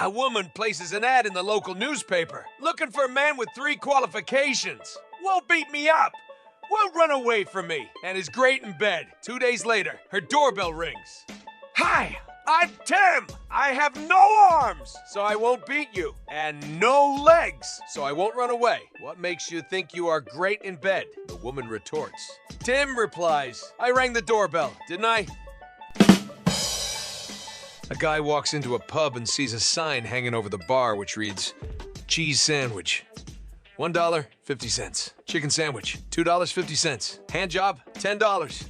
A woman places an ad in the local newspaper, looking for a man with 3 qualifications. Won't beat me up, won't run away from me, and is great in bed. 2 days later, her doorbell rings. Hi, I'm Tim. I have no arms, so I won't beat you, and no legs, so I won't run away. What makes you think you are great in bed? The woman retorts. Tim replies, I rang the doorbell, didn't I? A guy walks into a pub and sees a sign hanging over the bar which reads, cheese sandwich, $1.50. Chicken sandwich, $2.50. Hand job, $10.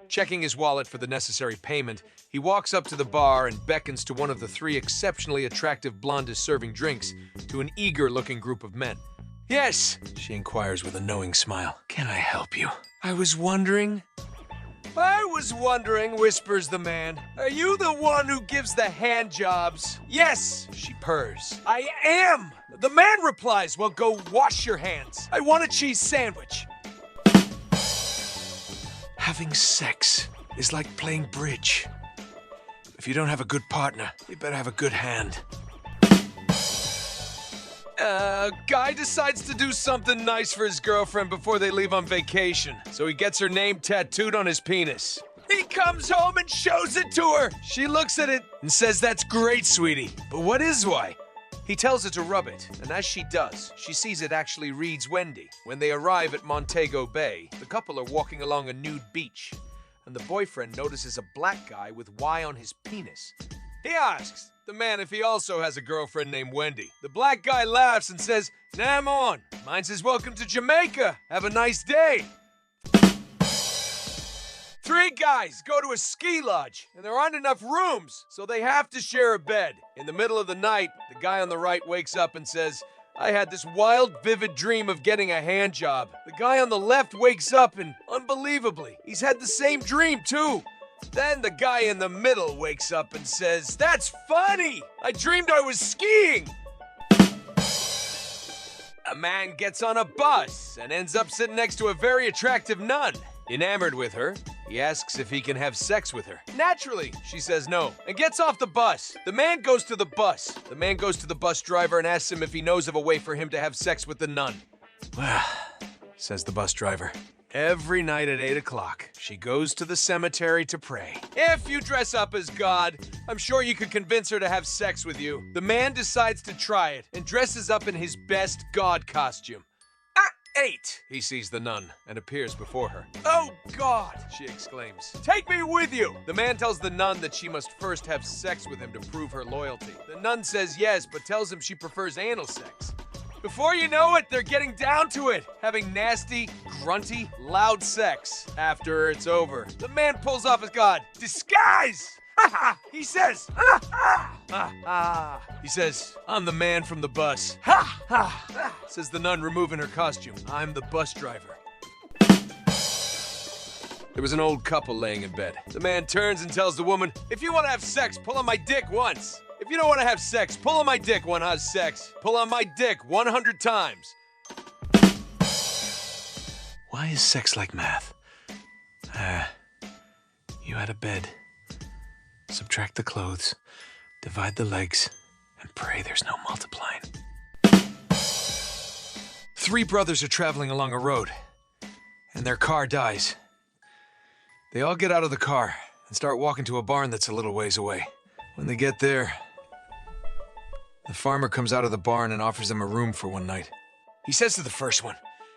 Checking his wallet for the necessary payment, he walks up to the bar and beckons to one of the 3 exceptionally attractive blondes serving drinks to an eager-looking group of men. Yes, she inquires with a knowing smile. Can I help you? I was wondering, whispers the man. Are you the one who gives the hand jobs? Yes, she purrs. I am! The man replies, well, go wash your hands. I want a cheese sandwich. Having sex is like playing bridge. If you don't have a good partner, you better have a good hand. Guy decides to do something nice for his girlfriend before they leave on vacation, so he gets her name tattooed on his penis. He comes home and shows it to her. She looks at it and says, that's great, sweetie, but what is why? He tells her to rub it, and as she does, she sees it actually reads Wendy. When they arrive at Montego Bay, the couple are walking along a nude beach, and the boyfriend notices a black guy with Y on his penis. He asks the man if he also has a girlfriend named Wendy. The black guy laughs and says, nah, I'm on. Mine says, welcome to Jamaica. Have a nice day. 3 guys go to a ski lodge, and there aren't enough rooms, so they have to share a bed. In the middle of the night, the guy on the right wakes up and says, I had this wild, vivid dream of getting a hand job. The guy on the left wakes up and, unbelievably, he's had the same dream too. Then the guy in the middle wakes up and says, that's funny! I dreamed I was skiing! A man gets on a bus and ends up sitting next to a very attractive nun. Enamored with her, he asks if he can have sex with her. Naturally, she says no, and gets off the bus. The man goes to the bus. The man goes to the bus driver and asks him if he knows of a way for him to have sex with the nun. Well, says the bus driver, every night at 8 o'clock, she goes to the cemetery to pray. If you dress up as God, I'm sure you could convince her to have sex with you. The man decides to try it and dresses up in his best God costume. 8, he sees the nun and appears before her. Oh God, she exclaims. Take me with you. The man tells the nun that she must first have sex with him to prove her loyalty. The nun says yes, but tells him she prefers anal sex. Before you know it, they're getting down to it, having nasty, grunty, loud sex. After it's over, the man pulls off his God. Disguise! He says, He says, I'm the man from the bus. Says the nun, removing her costume. I'm the bus driver. There was an old couple laying in bed. The man turns and tells the woman, if you want to have sex, pull on my dick once. If you don't want to have sex, pull on my dick when I have sex. Pull on my dick 100 times. Why is sex like math? You had a bed. Subtract the clothes, divide the legs, and pray there's no multiplying. 3 brothers are traveling along a road, and their car dies. They all get out of the car and start walking to a barn that's a little ways away. When they get there, the farmer comes out of the barn and offers them a room for one night. He says to the first one,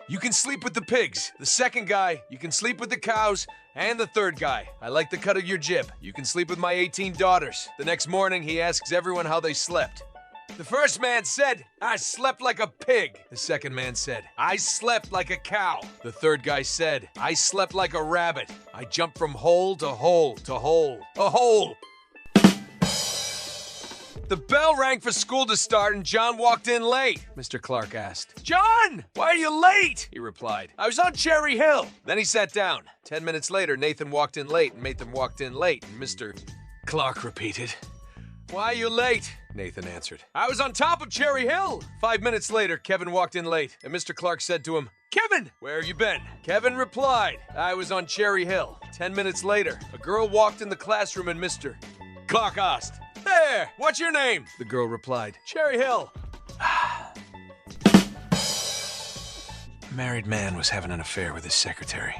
you can sleep with the pigs. The second guy, you can sleep with the cows. And the third guy, I like the cut of your jib. You can sleep with my 18 daughters. The next morning, he asks everyone how they slept. The first man said, I slept like a pig. The second man said, I slept like a cow. The third guy said, I slept like a rabbit. I jumped from hole to hole to hole. A hole! The bell rang for school to start and John walked in late, Mr. Clark asked. John, why are you late? He replied. I was on Cherry Hill. Then he sat down. 10 minutes later, Nathan walked in late and Nathan walked in late, and Mr. Clark repeated. Why are you late? Nathan answered. I was on top of Cherry Hill. 5 minutes later, Kevin walked in late, and Mr. Clark said to him, Kevin, where have you been? Kevin replied, I was on Cherry Hill. 10 minutes later, a girl walked in the classroom and Mr. Clark asked, There, what's your name? The girl replied. Cherry Hill. A married man was having an affair with his secretary.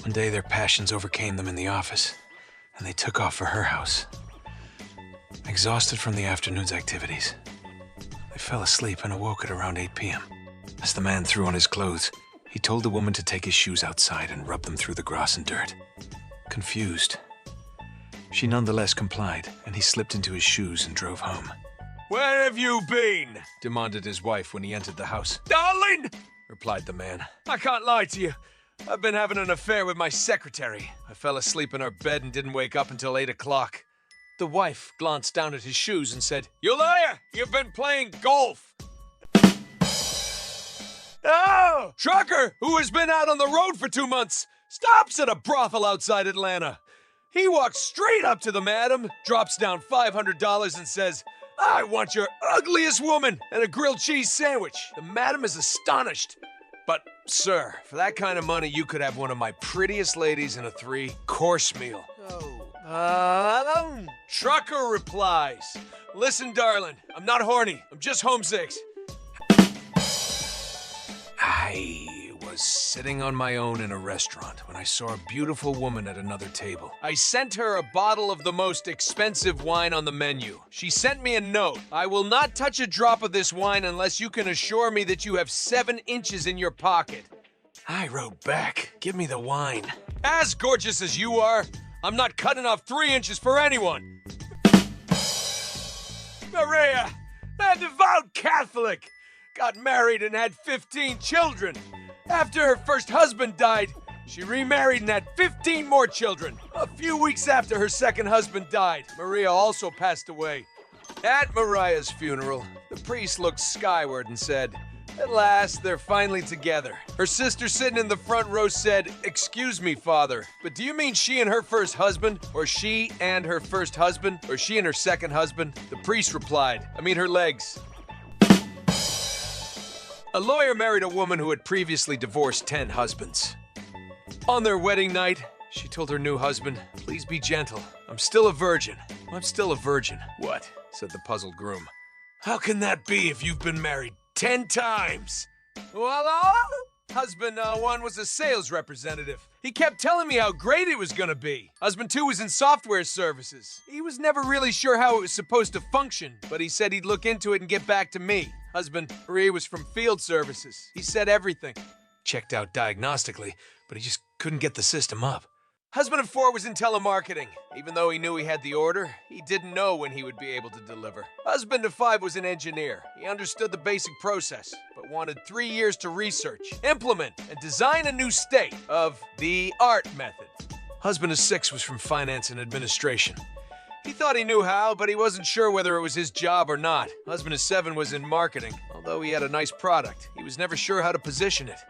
One day their passions overcame them in the office, and they took off for her house. Exhausted from the afternoon's activities, they fell asleep and awoke at around 8 p.m. As the man threw on his clothes, he told the woman to take his shoes outside and rub them through the grass and dirt. Confused, she nonetheless complied, and he slipped into his shoes and drove home. Where have you been? Demanded his wife when he entered the house. Darling, replied the man. I can't lie to you. I've been having an affair with my secretary. I fell asleep in our bed and didn't wake up until 8 o'clock. The wife glanced down at his shoes and said, You liar! You've been playing golf! Oh! Trucker, who has been out on the road for 2 months, stops at a brothel outside Atlanta. He walks straight up to the madam, drops down $500 and says, I want your ugliest woman and a grilled cheese sandwich. The madam is astonished. But, sir, for that kind of money, you could have one of my prettiest ladies in a 3-course meal. Trucker replies, Listen, darling, I'm not horny. I'm just homesick. I was sitting on my own in a restaurant when I saw a beautiful woman at another table. I sent her a bottle of the most expensive wine on the menu. She sent me a note. I will not touch a drop of this wine unless you can assure me that you have 7 inches in your pocket. I wrote back, Give me the wine. As gorgeous as you are, I'm not cutting off 3 inches for anyone. Maria, a devout Catholic, got married and had 15 children. After her first husband died, she remarried and had 15 more children. A few weeks after her second husband died, Maria also passed away. At Mariah's funeral, the priest looked skyward and said, At last, they're finally together. Her sister sitting in the front row said, Excuse me, Father, but do you mean she and her first husband? Or she and her first husband? Or she and her second husband? The priest replied, I mean her legs. A lawyer married a woman who had previously divorced 10 husbands. On their wedding night, she told her new husband, Please be gentle. I'm still a virgin. I'm still a virgin. What? Said the puzzled groom. How can that be if you've been married 10 times? Well, husband 1 was a sales representative. He kept telling me how great it was gonna be. Husband 2 was in software services. He was never really sure how it was supposed to function, but he said he'd look into it and get back to me. Husband 3 was from field services. He said everything. Checked out diagnostically, but he just couldn't get the system up. Husband 4 was in telemarketing. Even though he knew he had the order, he didn't know when he would be able to deliver. Husband 5 was an engineer. He understood the basic process, but wanted 3 years to research, implement, and design a new state of the art method. Husband 6 was from finance and administration. He thought he knew how, but he wasn't sure whether it was his job or not. Husband 7 was in marketing. Although he had a nice product, he was never sure how to position it.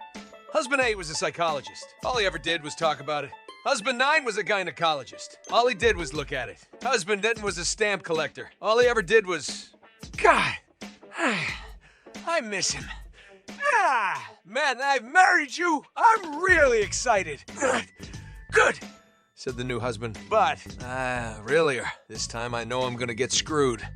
Husband 8 was a psychologist. All he ever did was talk about it. Husband 9 was a gynecologist. All he did was look at it. Husband 10 was a stamp collector. All he ever did was... God, I miss him. Man, I've married you. I'm really excited. Good, said the new husband. But, really, this time I know I'm gonna get screwed.